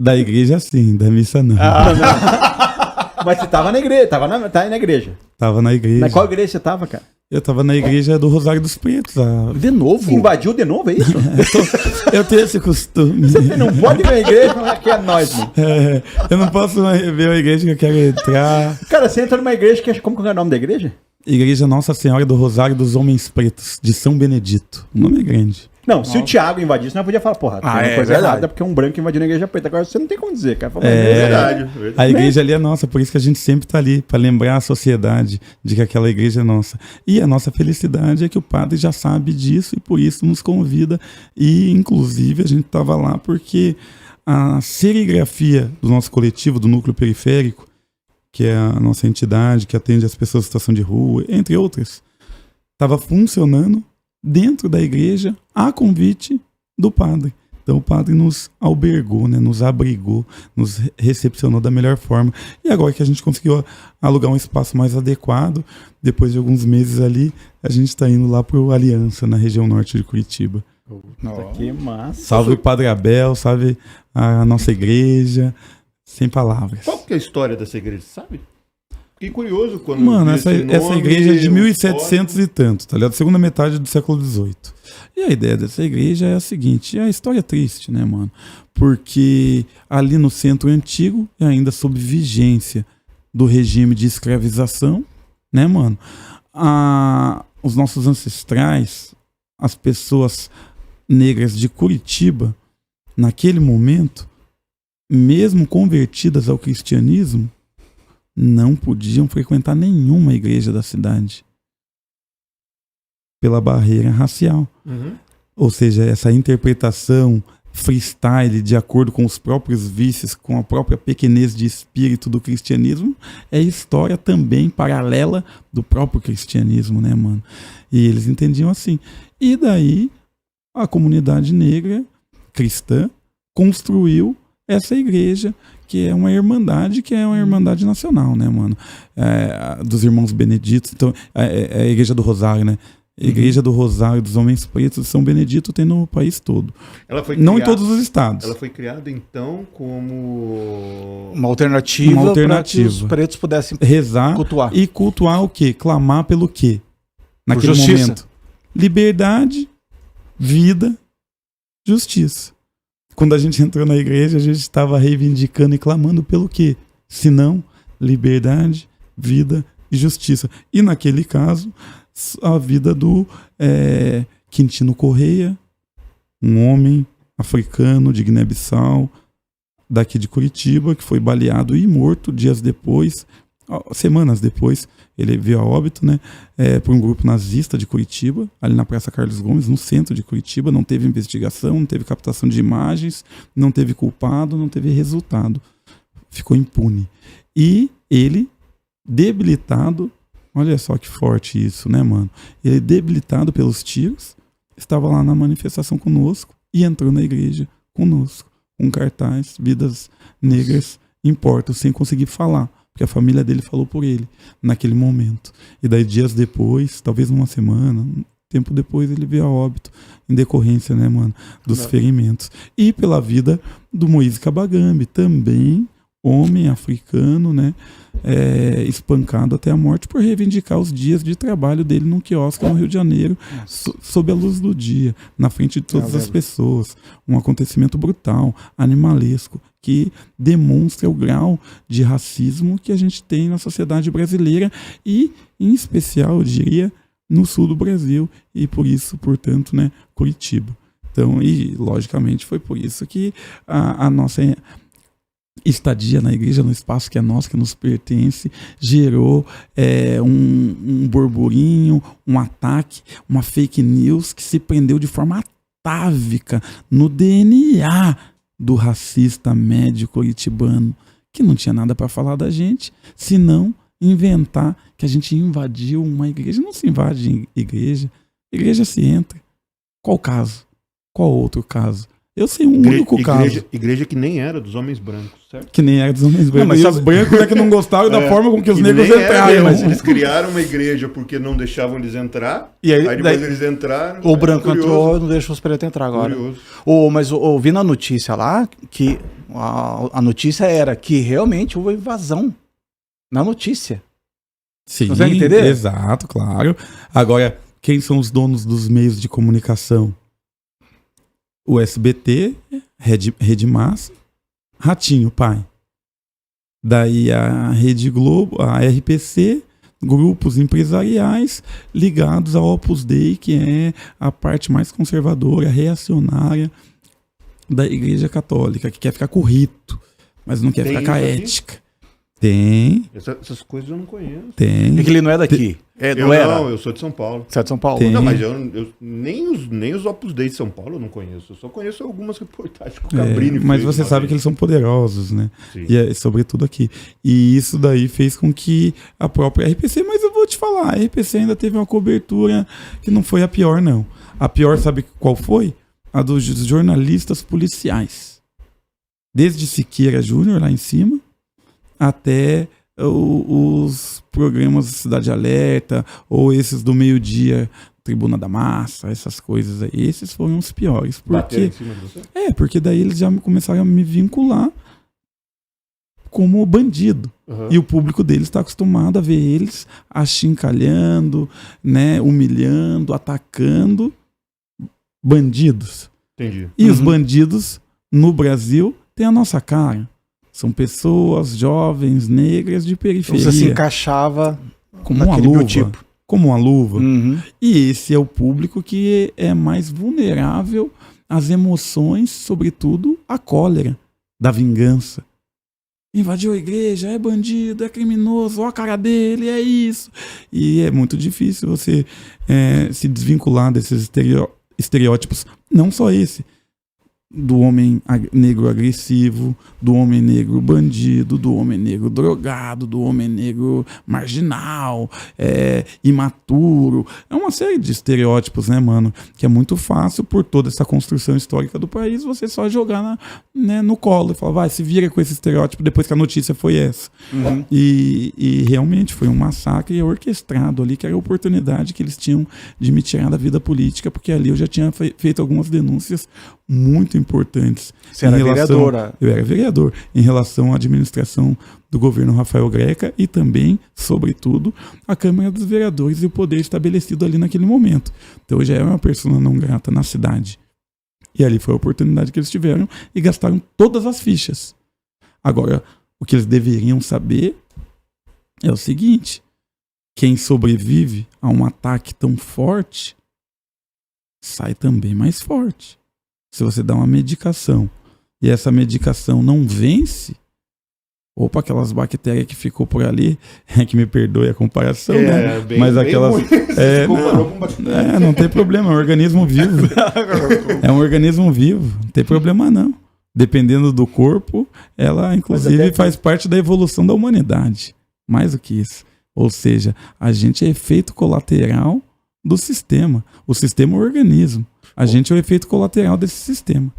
Da igreja sim, da missa não. Mas você tava na igreja, tá na igreja. Tava na igreja. Mas qual igreja você tava, cara? Eu tava na igreja do Rosário dos Pretos. De novo? Invadiu de novo, é isso? Eu tenho esse costume. Você não pode ver a igreja e falar que é nós, mano. Eu não posso ver a igreja que eu quero entrar. Cara, você entra numa igreja que é... Como que é o nome da igreja? Igreja Nossa Senhora do Rosário dos Homens Pretos, de São Benedito. O nome é grande. Não, se o Thiago invadisse, não podia falar, porra, tem uma coisa errada, porque um branco invadiu a igreja preta. Agora você não tem como dizer, cara. Verdade. A igreja ali é nossa, por isso que a gente sempre tá ali, para lembrar a sociedade de que aquela igreja é nossa. E a nossa felicidade é que o padre já sabe disso e por isso nos convida. E, inclusive, a gente tava lá porque a serigrafia do nosso coletivo, do núcleo periférico, que é a nossa entidade que atende as pessoas em situação de rua, entre outras, estava funcionando dentro da igreja a convite do padre. Então o padre nos albergou, né, nos abrigou, nos recepcionou da melhor forma. E agora que a gente conseguiu alugar um espaço mais adequado, depois de alguns meses ali, a gente está indo lá para o Aliança, na região norte de Curitiba. Nossa, que massa. Salve o Padre Abel, salve a nossa igreja, sem palavras. Qual que é a história dessa igreja, sabe? Fiquei curioso quando... Mano, essa igreja é de 1700 e tanto, tá ligado? Segunda metade do século XVIII. E a ideia dessa igreja é a seguinte, é a história triste, né, mano? Porque ali no centro antigo, ainda sob vigência do regime de escravização, né, mano? Os nossos ancestrais, as pessoas negras de Curitiba, naquele momento, mesmo convertidas ao cristianismo, não podiam frequentar nenhuma igreja da cidade pela barreira racial. Uhum. Ou seja, essa interpretação freestyle de acordo com os próprios vícios, com a própria pequenez de espírito do cristianismo, é história também paralela do próprio cristianismo, né, mano? E eles entendiam assim. E daí a comunidade negra cristã construiu essa igreja, que é uma irmandade nacional, né, mano? Dos irmãos beneditos. Então, é a igreja do Rosário, né? A igreja do Rosário dos Homens Pretos de São Benedito tem no país todo. Não em todos os estados. Ela foi criada, então, como... Uma alternativa para que os pretos pudessem rezar, cultuar. E cultuar o quê? Clamar pelo quê? Naquele momento. Liberdade, vida, justiça. Quando a gente entrou na igreja, a gente estava reivindicando e clamando pelo quê? Senão, liberdade, vida e justiça. E naquele caso, a vida do Quintino Correia, um homem africano de Guiné-Bissau, daqui de Curitiba, que foi baleado e morto semanas depois, ele veio a óbito, né, por um grupo nazista de Curitiba, ali na Praça Carlos Gomes, no centro de Curitiba. Não teve investigação, não teve captação de imagens, não teve culpado, não teve resultado. Ficou impune. E ele, debilitado, olha só que forte isso, né, mano? Ele, debilitado pelos tiros, estava lá na manifestação conosco e entrou na igreja conosco, com cartaz, vidas negras importam, sem conseguir falar. Porque a família dele falou por ele, naquele momento. E daí, dias depois, talvez uma semana, um tempo depois, ele veio a óbito, em decorrência, né, mano, dos ferimentos. E pela vida do Moise Kabagambe, também homem africano, né, espancado até a morte por reivindicar os dias de trabalho dele num quiosque no Rio de Janeiro, sob a luz do dia, na frente de todas as pessoas. Um acontecimento brutal, animalesco, que demonstra o grau de racismo que a gente tem na sociedade brasileira e, em especial, eu diria, no sul do Brasil, e por isso, portanto, né, Curitiba. Então, e logicamente foi por isso que a nossa estadia na igreja, no espaço que é nosso, que nos pertence, gerou um burburinho, um ataque, uma fake news que se prendeu de forma atávica no DNA do racista médio curitibano, que não tinha nada para falar da gente, senão inventar que a gente invadiu uma igreja. Não se invade igreja se entra. Qual caso? Qual outro caso? Eu sei um único caso. Igreja que nem era dos homens brancos, certo? Que nem era dos homens brancos. Não, mas os brancos é que não gostavam da forma com que os negros entraram. Mas eles criaram uma igreja porque não deixavam eles entrar. E aí depois eles entraram. O branco entrou, não deixa os pretos entrar agora. Curioso. Mas eu vi na notícia lá que A notícia era que realmente houve invasão na notícia. Sim, você entender? Exato, claro. Agora, quem são os donos dos meios de comunicação? O SBT, Rede Massa, Ratinho, pai. Daí a Rede Globo, a RPC, grupos empresariais ligados ao Opus Dei, que é a parte mais conservadora, reacionária da Igreja Católica, que quer ficar com o rito, mas não quer ficar com a ética. Tem. Essas coisas eu não conheço. Tem. É que ele não é daqui. Eu sou de São Paulo. Você é de São Paulo? Tem. Não, mas nem os Opus Dei de São Paulo eu não conheço. Eu só conheço algumas reportagens que o Cabrini fez. Mas você sabe que eles são poderosos, né? Sim. E é sobretudo aqui. E isso daí fez com que a própria RPC, mas eu vou te falar, a RPC ainda teve uma cobertura que não foi a pior, não. A pior, sabe qual foi? A dos jornalistas policiais. Desde Siqueira Júnior, lá em cima, até os programas Cidade Alerta, ou esses do meio-dia, Tribuna da Massa, essas coisas aí. Esses foram os piores. Porque, em cima de você? porque daí eles já começaram a me vincular como bandido. Uhum. E o público deles está acostumado a ver eles achincalhando, né, humilhando, atacando bandidos. Entendi. E os bandidos no Brasil têm a nossa cara. São pessoas jovens, negras, de periferia. Você se encaixava como uma luva. Biotipo. Como uma luva. Uhum. E esse é o público que é mais vulnerável às emoções, sobretudo a cólera da vingança. Invadiu a igreja, é bandido, é criminoso, ó a cara dele, é isso. E é muito difícil você se desvincular desses estereótipos. Não só esse. Do homem negro agressivo, do homem negro bandido, do homem negro drogado, do homem negro marginal, imaturo. É uma série de estereótipos, né, mano? Que é muito fácil, por toda essa construção histórica do país, você só jogar no colo e falar, vai, se vira com esse estereótipo depois que a notícia foi essa. Uhum. E realmente foi um massacre orquestrado ali, que era a oportunidade que eles tinham de me tirar da vida política, porque ali eu já tinha feito algumas denúncias muito importantes. Você era vereadora? Eu era vereador, em relação à administração do governo Rafael Greca e também, sobretudo, a Câmara dos Vereadores e o poder estabelecido ali naquele momento. Então eu já era uma pessoa não grata na cidade. E ali foi a oportunidade que eles tiveram e gastaram todas as fichas. Agora, o que eles deveriam saber é o seguinte: quem sobrevive a um ataque tão forte sai também mais forte. Se você dá uma medicação e essa medicação não vence, opa, aquelas bactérias que ficou por ali, que me perdoe a comparação, né? Mas aquelas. Não tem problema, é um organismo vivo. É um organismo vivo, não tem problema não. Dependendo do corpo, ela inclusive faz parte da evolução da humanidade. Mais do que isso. Ou seja, a gente é efeito colateral do sistema. O sistema é o organismo. A gente é o efeito colateral desse sistema.